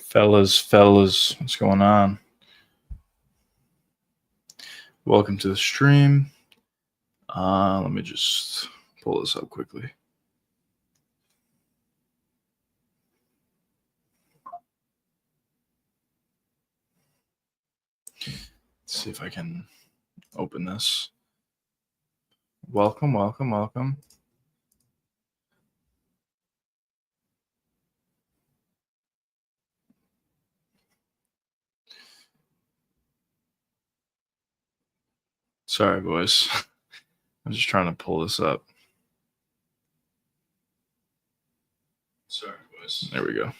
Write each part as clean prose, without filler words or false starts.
Fellas, what's going on? Welcome to the stream. Let me just pull this up quickly. Let's see if I can open this. Welcome. Sorry, boys. I'm just trying to pull this up. Sorry, boys. There we go.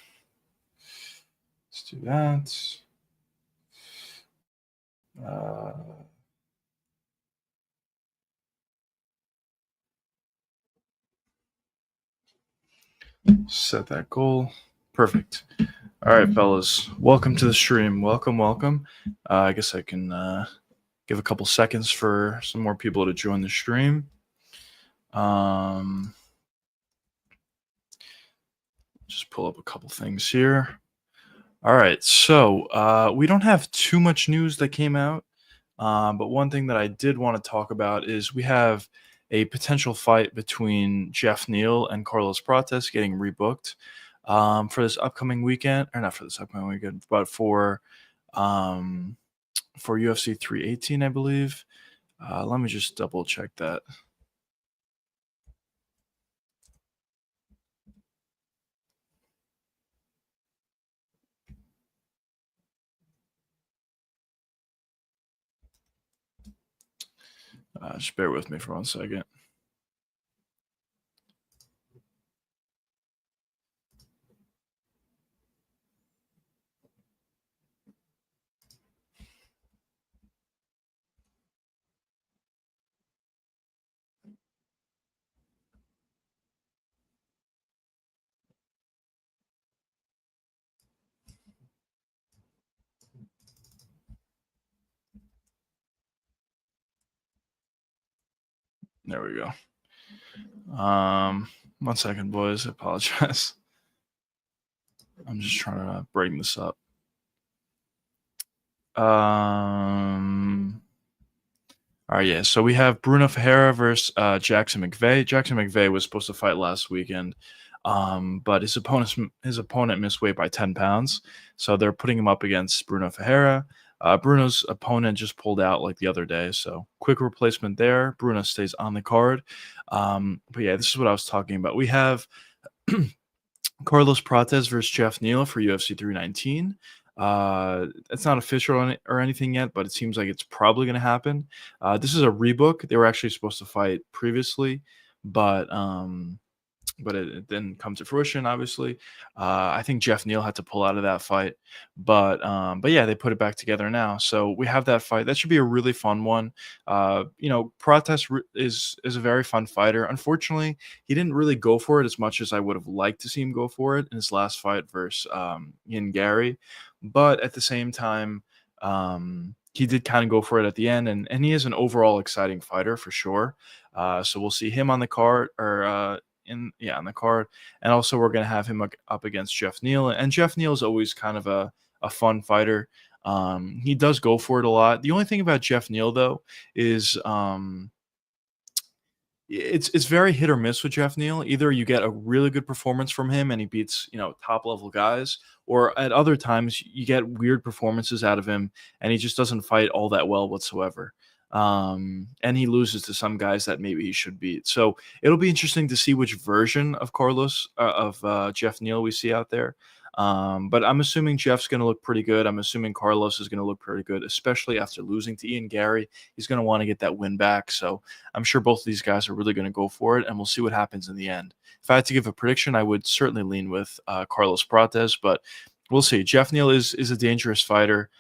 Let's do that. Set that goal. Perfect. All right, fellas. Welcome to the stream. Welcome. I guess I can give a couple seconds for some more people to join the stream. Just pull up a couple things here. All right, so we don't have too much news that came out, but one thing that I did want to talk about is we have a potential fight between Geoff Neal and Carlos Prates getting rebooked for this upcoming weekend, or not for this upcoming weekend, but for UFC 318, I believe. Let me just double check that. Just bear with me for 1 second. There we go. 1 second, boys. I apologize. I'm just trying to bring this up. All right, yeah. So we have Bruno Ferreira versus Jackson McVeigh. Jackson McVeigh was supposed to fight last weekend, but his opponent missed weight by 10 pounds. So they're putting him up against Bruno Ferreira. Bruno's opponent just pulled out like the other day, so quick replacement there. Bruno stays on the card. But yeah, this is what I was talking about. We have Carlos Prates versus Geoff Neal for UFC 319. It's not official or anything yet, but it seems like it's probably going to happen. This is a rebook. They were actually supposed to fight previously, but it didn't come to fruition, obviously. I think Geoff Neal had to pull out of that fight, but yeah, they put it back together now. So we have that fight. That should be a really fun one. Prates is a very fun fighter. Unfortunately, he didn't really go for it as much as I would have liked to see him go for it in his last fight versus Ian Gary, but at the same time, he did kind of go for it at the end, and he is an overall exciting fighter for sure. So we'll see him on the card, or on the card, and also we're going to have him up against Geoff Neal, and Geoff Neal is always kind of a fun fighter. He does go for it a lot. The only thing about Geoff Neal though is it's very hit or miss with Geoff Neal. Either you get a really good performance from him and he beats top level guys, or at other times you get weird performances out of him and he just doesn't fight all that well whatsoever. And he loses to some guys that maybe he should beat. So it'll be interesting to see which version of Geoff Neal we see out there. But I'm assuming Geoff's going to look pretty good. I'm assuming Carlos is going to look pretty good, especially after losing to Ian Gary. He's going to want to get that win back. So I'm sure both of these guys are really going to go for it, and we'll see what happens in the end. If I had to give a prediction, I would certainly lean with Carlos Prates, but we'll see. Geoff Neal is a dangerous fighter.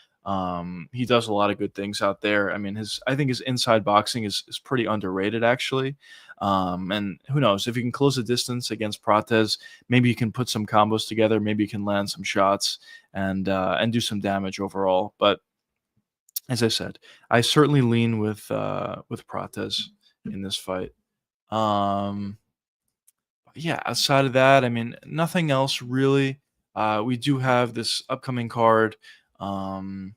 He does a lot of good things out there. I mean, I think his inside boxing is pretty underrated, actually. And who knows, if you can close the distance against Prates, maybe you can put some combos together. Maybe you can land some shots and do some damage overall. But as I said, I certainly lean with Prates in this fight. Yeah, outside of that, I mean, nothing else really we do have this upcoming card um,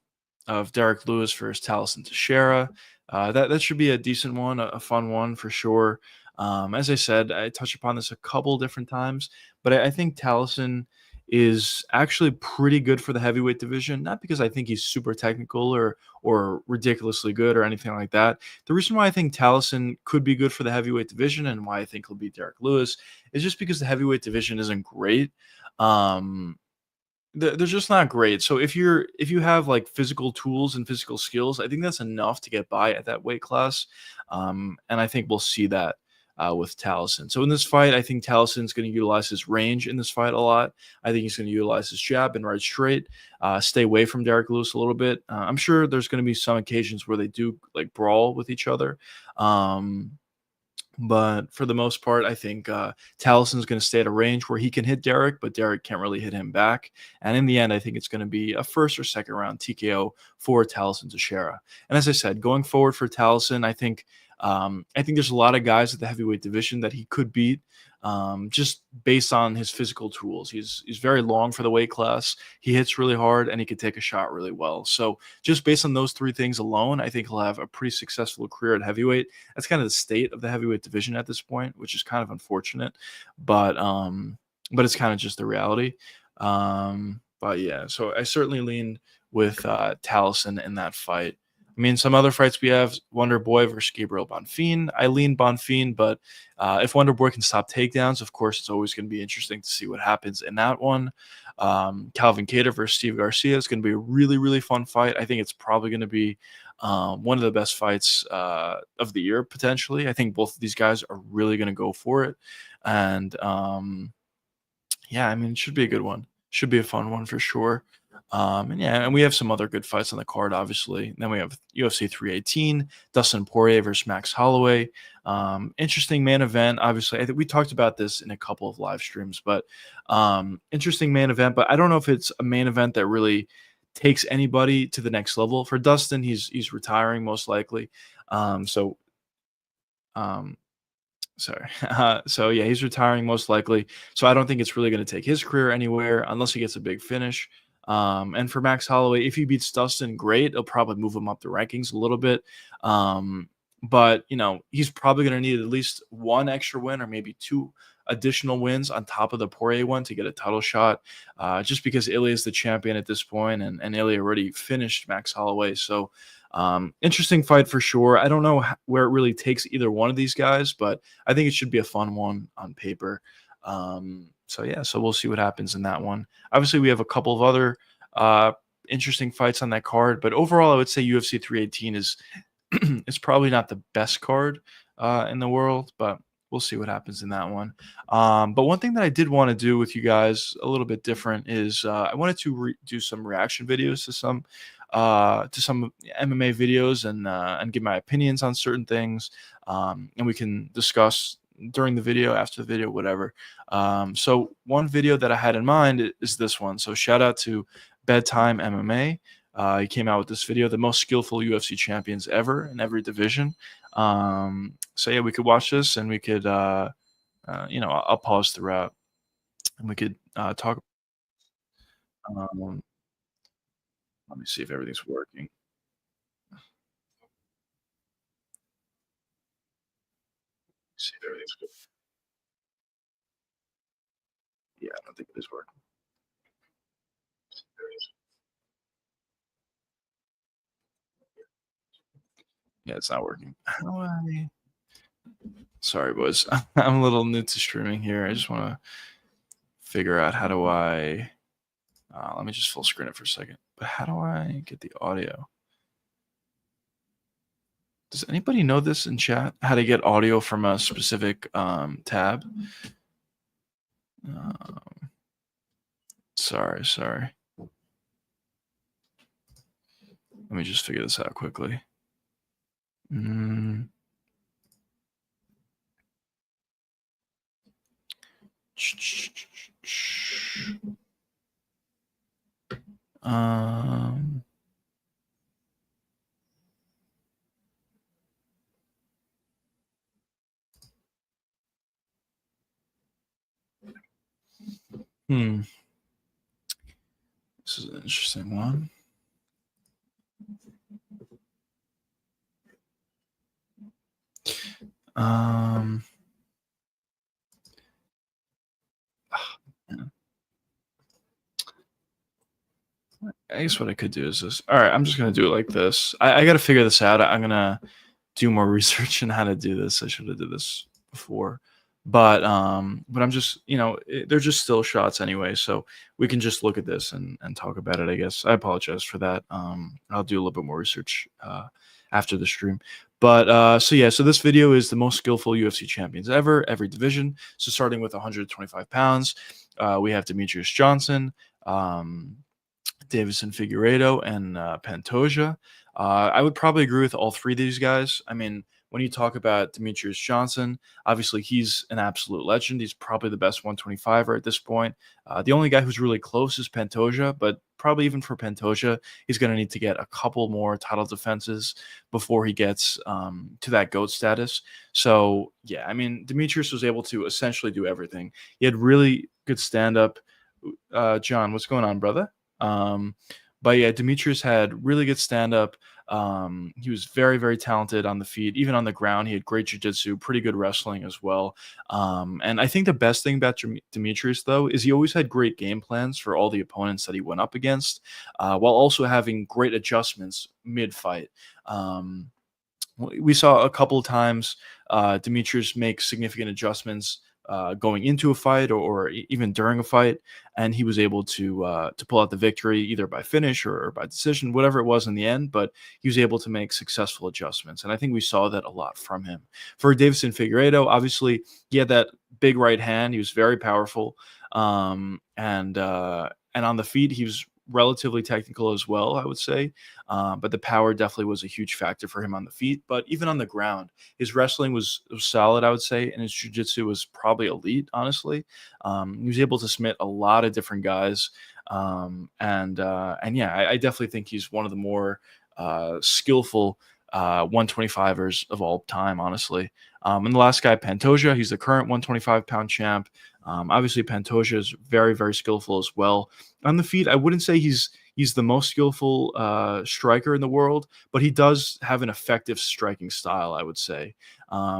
of Derek Lewis versus Taliesin Teixeira. That should be a decent one, a fun one for sure. As I said, I touched upon this a couple different times, but I think Taliesin is actually pretty good for the heavyweight division. Not because I think he's super technical or ridiculously good or anything like that. The reason why I think Taliesin could be good for the heavyweight division and why I think he'll beat Derek Lewis is just because the heavyweight division isn't great. Um, they're just not great. So if you have like physical tools and physical skills, I think that's enough to get by at that weight class. And I think we'll see that with Taliesin. So in this fight, I think Talison's going to utilize his range in this fight a lot. I think he's going to utilize his jab and right straight, stay away from Derek Lewis a little bit. I'm sure there's going to be some occasions where they do like brawl with each other. Um, but for the most part, I think Talison's going to stay at a range where he can hit Derek, but Derek can't really hit him back. And in the end, I think it's going to be a first or second round TKO for Taliesin Teixeira. And as I said, going forward for Taliesin, I think there's a lot of guys at the heavyweight division that he could beat, just based on his physical tools. He's very long for the weight class. He hits really hard, and he can take a shot really well. So just based on those three things alone, I think he'll have a pretty successful career at heavyweight. That's kind of the state of the heavyweight division at this point, which is kind of unfortunate, but but it's kind of just the reality. But yeah, so I certainly lean with Taliesin in that fight. I mean, some other fights we have Wonder Boy versus Gabriel Bonfim. I lean Bonfim, but if Wonder Boy can stop takedowns, of course, it's always going to be interesting to see what happens in that one. Calvin Kattar versus Steve Garcia is going to be a really, really fun fight. I think it's probably going to be one of the best fights of the year, potentially. I think both of these guys are really going to go for it. And yeah, I mean, it should be a good one. Should be a fun one for sure. And yeah, and we have some other good fights on the card, obviously. Then we have UFC 318, Dustin Poirier versus Max Holloway. Interesting main event. Obviously, I think we talked about this in a couple of live streams, but interesting main event. But I don't know if it's a main event that really takes anybody to the next level. For Dustin, he's retiring most likely. So um, Sorry. So yeah, he's retiring most likely. So I don't think it's really going to take his career anywhere unless he gets a big finish. And for Max Holloway, if he beats Dustin, great. It'll probably move him up the rankings a little bit. But he's probably going to need at least one extra win or maybe two additional wins on top of the Poirier one to get a title shot. Just because Ilya is the champion at this point, and Ilya already finished Max Holloway. So interesting fight for sure. I don't know where it really takes either one of these guys, but I think it should be a fun one on paper. So yeah, so we'll see what happens in that one. Obviously, we have a couple of other uh, interesting fights on that card, but overall, I would say UFC 318 is is probably not the best card in the world, but we'll see what happens in that one. But one thing that I did want to do with you guys a little bit different is I wanted to do some reaction videos to some MMA videos and give my opinions on certain things, and we can discuss during the video, after the video, whatever. So one video that I had in mind is this one. So shout out to Bedtime MMA. He came out with this video, the most skillful UFC champions ever in every division. So yeah, we could watch this and we could, I'll pause throughout and we could talk. Um, Let me see if everything's working. See if everything's good. Yeah, I don't think it is working. Yeah, it's not working. How do I? Sorry, boys. I'm a little new to streaming here. I just want to figure out how do I. Let me just full screen it for a second. But how do I get the audio? Does anybody know this in chat? How to get audio from a specific tab? Um, sorry. Let me just figure this out quickly. Mm. Um, hmm. is an interesting one. Um, I guess what I could do is this. All right, I'm just gonna do it like this. I got to figure this out. I'm gonna do more research on how to do this. I should have did this before, but I'm just they're just still shots anyway, so we can just look at this and talk about it. I guess I apologize for that. I'll do a little bit more research after the stream. But so yeah, so this video is the most skillful UFC champions ever, every division. So starting with 125 pounds, we have Demetrius Johnson. Davison Figueiredo and Pantoja. I would probably agree with all three of these guys. I mean, when you talk about Demetrius Johnson, obviously he's an absolute legend. He's probably the best 125er at this point. The only guy who's really close is Pantoja, but probably even for Pantoja, he's going to need to get a couple more title defenses before he gets to that GOAT status. So, yeah, I mean, Demetrius was able to essentially do everything. He had really good stand up. John, what's going on, brother? Um, but yeah, Demetrius had really good stand up. He was very, very talented on the feet, even on the ground. He had great jiu-jitsu, pretty good wrestling as well. And I think the best thing about Demetrius, though, is he always had great game plans for all the opponents that he went up against, while also having great adjustments mid-fight. We saw a couple of times Demetrius make significant adjustments going into a fight or even during a fight, and he was able to pull out the victory either by finish or by decision, whatever it was in the end. But he was able to make successful adjustments, and I think we saw that a lot from him. For Davison Figueiredo, obviously he had that big right hand. He was very powerful, and on the feet he was relatively technical as well, I would say. But the power definitely was a huge factor for him on the feet. But even on the ground, his wrestling was solid, I would say, and his jiu-jitsu was probably elite, honestly. He was able to submit a lot of different guys. And yeah, I definitely think he's one of the more skillful 125ers of all time, honestly. And the last guy, Pantoja, he's the current 125-pound champ. Obviously, Pantoja is very, very skillful as well. On the feet, I wouldn't say he's the most skillful striker in the world, but he does have an effective striking style, I would say.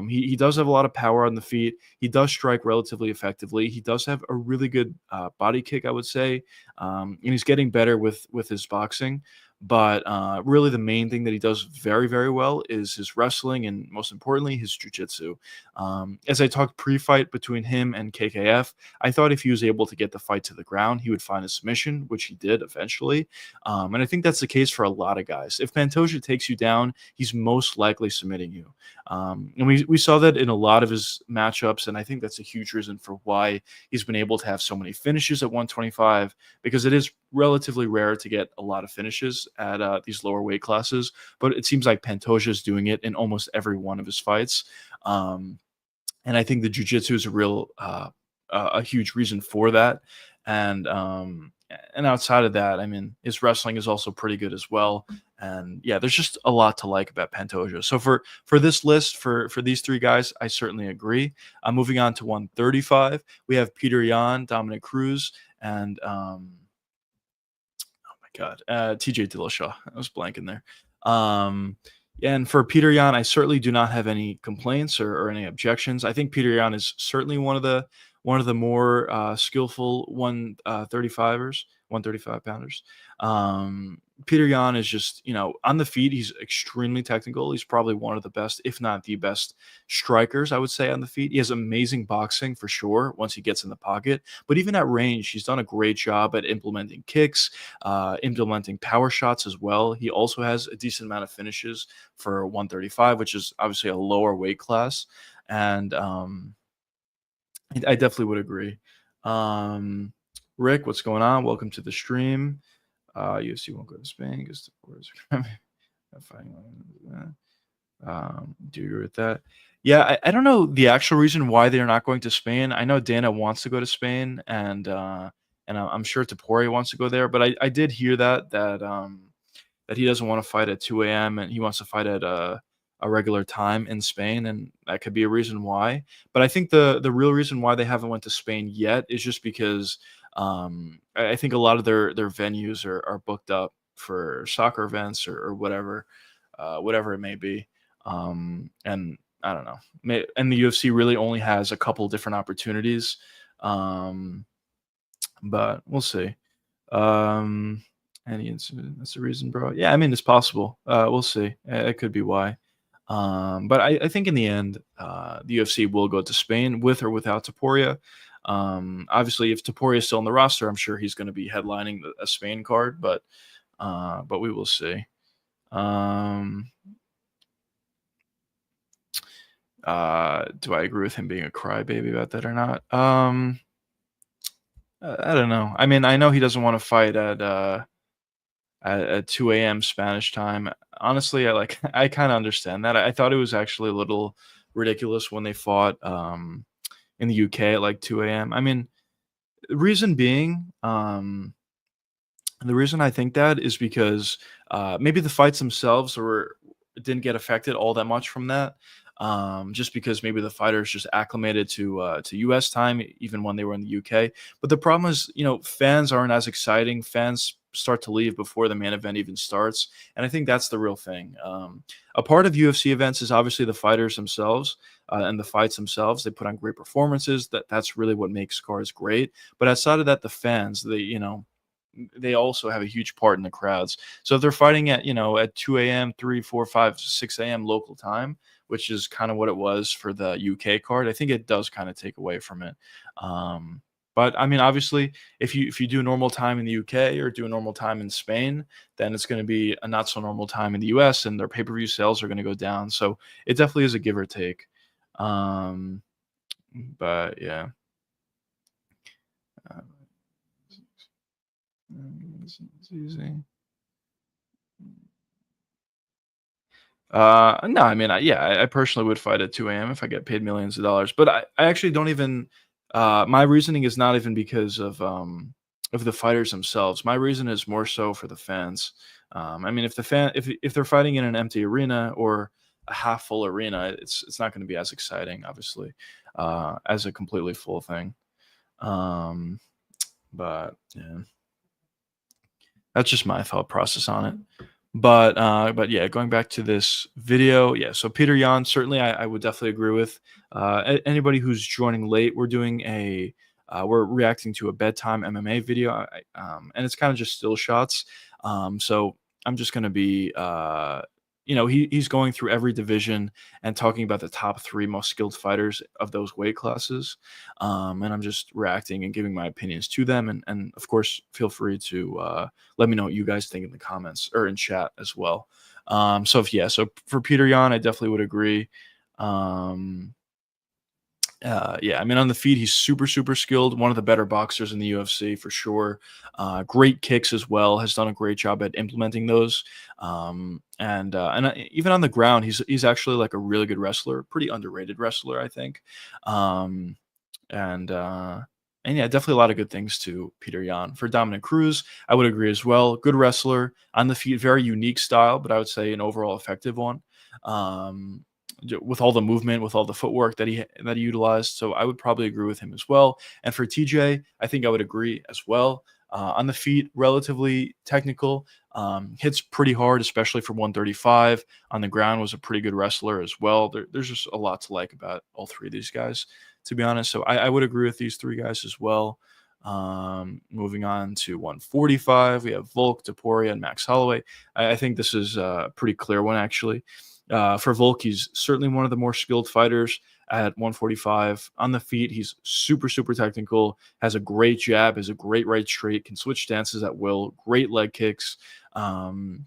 He does have a lot of power on the feet. He does strike relatively effectively. He does have a really good body kick, I would say, and he's getting better with his boxing. But really, the main thing that he does very, very well is his wrestling and, most importantly, his jiu-jitsu. As I talked pre-fight between him and KKF, I thought if he was able to get the fight to the ground, he would find a submission, which he did eventually. And I think that's the case for a lot of guys. If Pantoja takes you down, he's most likely submitting you. And we saw that in a lot of his matchups, and I think that's a huge reason for why he's been able to have so many finishes at 125, because it is relatively rare to get a lot of finishes at these lower weight classes. But it seems like Pantoja is doing it in almost every one of his fights. And I think the jiu-jitsu is a real a huge reason for that. And and outside of that, I mean, his wrestling is also pretty good as well. And yeah, there's just a lot to like about Pantoja. So for this list, for these three guys, I certainly agree. Moving on to 135, we have Peter Yan, Dominic Cruz, and oh my God, TJ Dillashaw. I was blanking there. Um, and for Peter Yan, I certainly do not have any complaints or any objections. I think Peter Yan is certainly one of the more skillful 135ers, 135 pounders. Peter Yan is just, on the feet, he's extremely technical. He's probably one of the best, if not the best, strikers, I would say, on the feet. He has amazing boxing for sure once he gets in the pocket. But even at range, he's done a great job at implementing kicks, implementing power shots as well. He also has a decent amount of finishes for 135, which is obviously a lower weight class. And I definitely would agree. Um, Rick, what's going on? Welcome to the stream. UFC won't go to Spain because the borders are fighting. Do you agree with that? Yeah, I don't know the actual reason why they're not going to Spain. I know Dana wants to go to Spain, and I'm sure Tapori wants to go there. But I did hear that he doesn't want to fight at 2 a.m. and he wants to fight at a regular time in Spain, and that could be a reason why. But I think the real reason why they haven't went to Spain yet is just because I think a lot of their venues are booked up for soccer events or whatever, whatever it may be. And I don't know. And the UFC really only has a couple different opportunities, um, but we'll see. Um, any incident that's the reason, bro. Yeah, I mean it's possible. We'll see. It could be why. But I think in the end, the UFC will go to Spain with or without Taporia. Obviously, if Taporia is still on the roster, I'm sure he's going to be headlining a Spain card. But we will see. Um, do I agree with him being a crybaby about that or not? I don't know. I mean, I know he doesn't want to fight at 2 a.m. Spanish time. Honestly, I kind of understand that. I thought it was actually a little ridiculous when they fought in the UK at like 2 a.m. I mean, reason being, the reason I think that is because maybe the fights themselves were didn't get affected all that much from that. Just because maybe the fighters just acclimated to U.S. time, even when they were in the UK. But the problem is, fans aren't as exciting. Fans start to leave before the main event even starts, and I think that's the real thing. A part of UFC events is obviously the fighters themselves and the fights themselves. They put on great performances. That's really what makes cards great. But outside of that, the fans, they also have a huge part in the crowds. So if they're fighting at 2 a.m., 3, 4, 5, 6 a.m. local time, which is kind of what it was for the UK card, I think it does kind of take away from it. But I mean, obviously, if you do normal time in the UK or do a normal time in Spain, then it's going to be a not so normal time in the US, and their pay per view sales are going to go down. So it definitely is a give or take. Um, but yeah. Uh, it's easy. No, I mean, yeah, I personally would fight at 2 a.m. if I get paid millions of dollars. But I actually don't even. My reasoning is not even because of the fighters themselves. My reason is more so for the fans. I mean, if they're fighting in an empty arena or a half full arena, it's not going to be as exciting, obviously, as a completely full thing. Um, but yeah, that's just my thought process on it. But yeah, going back to this video, yeah. So Peter Yan, certainly, I would definitely agree with. Anybody who's joining late, we're reacting to a bedtime MMA video, and it's kind of just still shots. So I'm just gonna be, he's going through every division and talking about the top three most skilled fighters of those weight classes, and I'm just reacting and giving my opinions to them, and of course, feel free to let me know what you guys think in the comments or in chat as well. So for Peter Yan, I definitely would agree. Um, yeah, I mean, on the feet, he's super, super skilled. One of the better boxers in the UFC for sure. Great kicks as well. Has done a great job at implementing those. Even on the ground, he's actually like a really good wrestler. Pretty underrated wrestler, I think. Um, and uh, and yeah, definitely a lot of good things to Peter Yan. For Dominic Cruz, I would agree as well. Good wrestler on the feet, very unique style, but I would say an overall effective one. Um, with all the movement, with all the footwork that he utilized, so I would probably agree with him as well. And for TJ, I think I would agree as well. On the feet, relatively technical, hits pretty hard, especially for 135. On the ground, was a pretty good wrestler as well. There's just a lot to like about all three of these guys, to be honest. So I would agree with these three guys as well. Moving on to 145, we have Volk, Taporia, and Max Holloway. I think this is a pretty clear one, actually. For Volk, he's certainly one of the more skilled fighters at 145. On the feet, he's super, super technical, has a great jab, has a great right straight, can switch stances at will, great leg kicks. Um,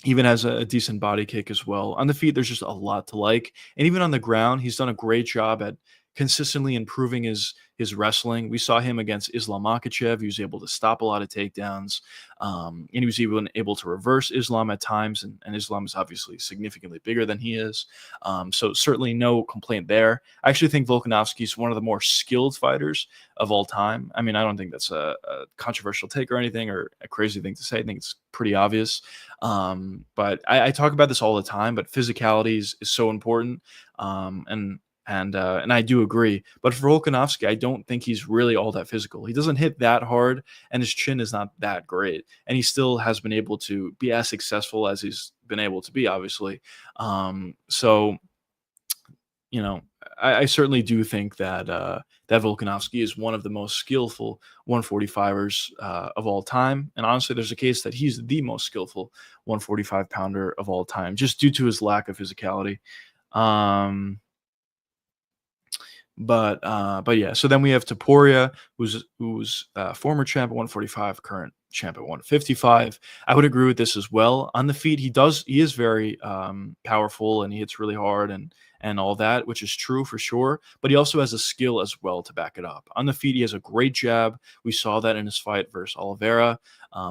Even has a decent body kick as well. On the feet, there's just a lot to like. And even on the ground, he's done a great job at consistently improving his wrestling. We saw him against Islam Makhachev. He was able to stop a lot of takedowns, and he was even able to reverse Islam at times. And Islam is obviously significantly bigger than he is, so certainly no complaint there. I actually think Volkanovski is one of the more skilled fighters of all time. I mean, I don't think that's a controversial take or anything or a crazy thing to say. I think it's pretty obvious. But I talk about this all the time. But physicality is so important, and I do agree. But for Volkanovski, I don't think he's really all that physical. He doesn't hit that hard, and his chin is not that great. And he still has been able to be as successful as he's been able to be, obviously. So you know, I certainly do think that that Volkanovski is one of the most skillful 145ers of all time. And honestly, there's a case that he's the most skillful 145 pounder of all time, just due to his lack of physicality. Um, but yeah, so then we have Taporia, who's former champ at 145, current champ at 155. I would agree with this as well. On the feet, he is very powerful and he hits really hard and all that, which is true for sure. But he also has a skill as well to back it up. On the feet, he has a great jab. We saw that in his fight versus Oliveira.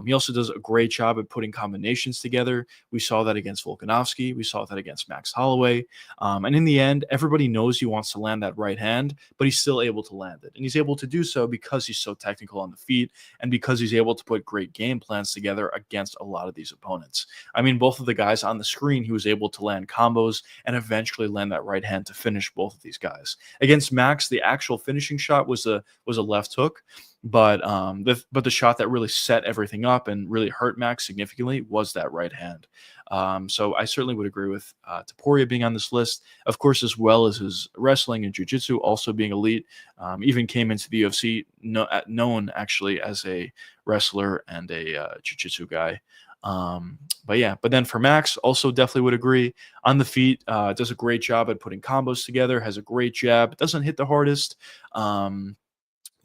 He also does a great job at putting combinations together. We saw that against Volkanovski. We saw that against Max Holloway. And in the end, everybody knows he wants to land that right hand, but he's still able to land it. And he's able to do so because he's so technical on the feet and because he's able to put great game plans together against a lot of these opponents. I mean, both of the guys on the screen, he was able to land combos and eventually land that right hand to finish both of these guys. Against Max, the actual finishing shot was a left hook. But the shot that really set everything up and really hurt Max significantly was that right hand. So I certainly would agree with Taporia being on this list, of course, as well as his wrestling and jiu-jitsu also being elite. Even came into the UFC known actually as a wrestler and a jiu-jitsu guy. But yeah, but then for Max, also definitely would agree on the feet. Does a great job at putting combos together. Has a great jab. Doesn't hit the hardest.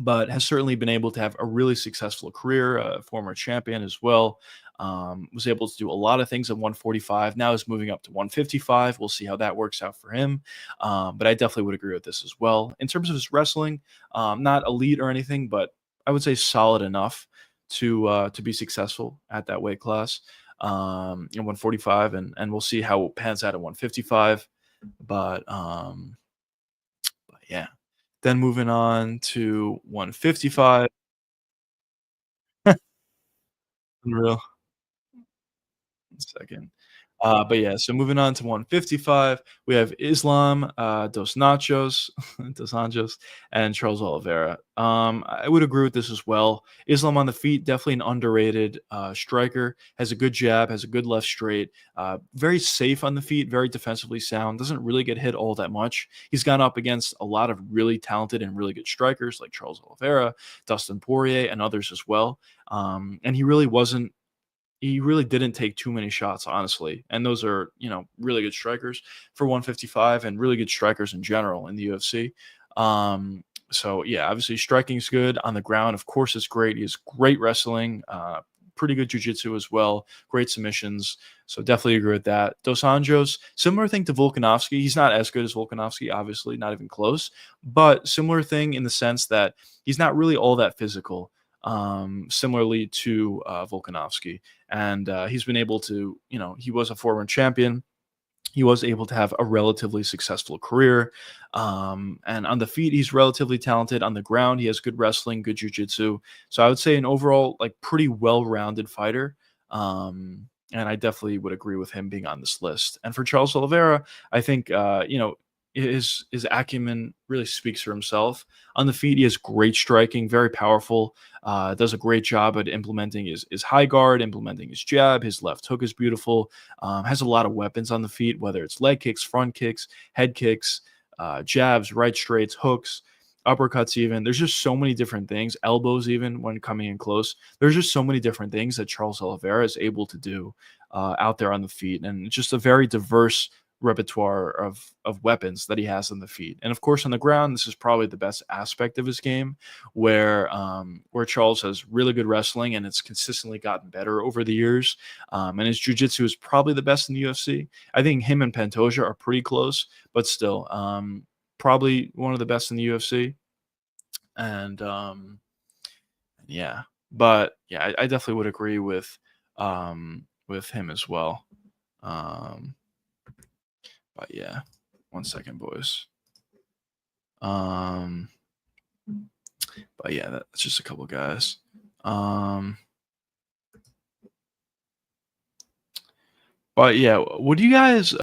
But has certainly been able to have a really successful career, a former champion as well. Was able to do a lot of things at 145. Now is moving up to 155. We'll see how that works out for him. But I definitely would agree with this as well. In terms of his wrestling, not elite or anything, but I would say solid enough to be successful at that weight class in 145, and we'll see how it pans out at 155. But yeah. Then moving on to 155. Unreal. 1 second. But yeah, so moving on to 155, we have Islam, Dos Nachos, Dos Anjos, and Charles Oliveira. I would agree with this as well. Islam on the feet, definitely an underrated striker. Has a good jab, has a good left straight. Very safe on the feet, very defensively sound. Doesn't really get hit all that much. He's gone up against a lot of really talented and really good strikers like Charles Oliveira, Dustin Poirier, and others as well. And he really didn't take too many shots, honestly. And those are, really good strikers for 155 and really good strikers in general in the UFC. So yeah, obviously striking's good on the ground. Of course, it's great. He has great wrestling, pretty good jiu-jitsu as well, great submissions. So definitely agree with that. Dos Anjos, similar thing to Volkanovski. He's not as good as Volkanovski, obviously, not even close, but similar thing in the sense that he's not really all that physical. Similarly to Volkanovski. And he's been able to, he was a former champion. He was able to have a relatively successful career. And on the feet, he's relatively talented. On the ground, he has good wrestling, good jiu-jitsu. So I would say an overall, like, pretty well-rounded fighter. And I definitely would agree with him being on this list. And for Charles Oliveira, I think, his acumen really speaks for himself. On the feet, he has great striking, very powerful. Does a great job at implementing his high guard, implementing his jab. His left hook is beautiful. Has a lot of weapons on the feet, whether it's leg kicks, front kicks, head kicks, jabs, right straights, hooks, uppercuts even. There's just so many different things, elbows even when coming in close. There's just so many different things that Charles Oliveira is able to do out there on the feet. And it's just a very diverse repertoire of weapons that he has on the feet. And of course on the ground, this is probably the best aspect of his game, where Charles has really good wrestling and it's consistently gotten better over the years. And his jiu-jitsu is probably the best in the UFC. I think him and Pantoja are pretty close, but still, probably one of the best in the UFC, and yeah, but yeah, I definitely would agree with him as well. Um, but yeah, 1 second, boys. Um, but yeah, that's just a couple guys. Um, but yeah, what do you guys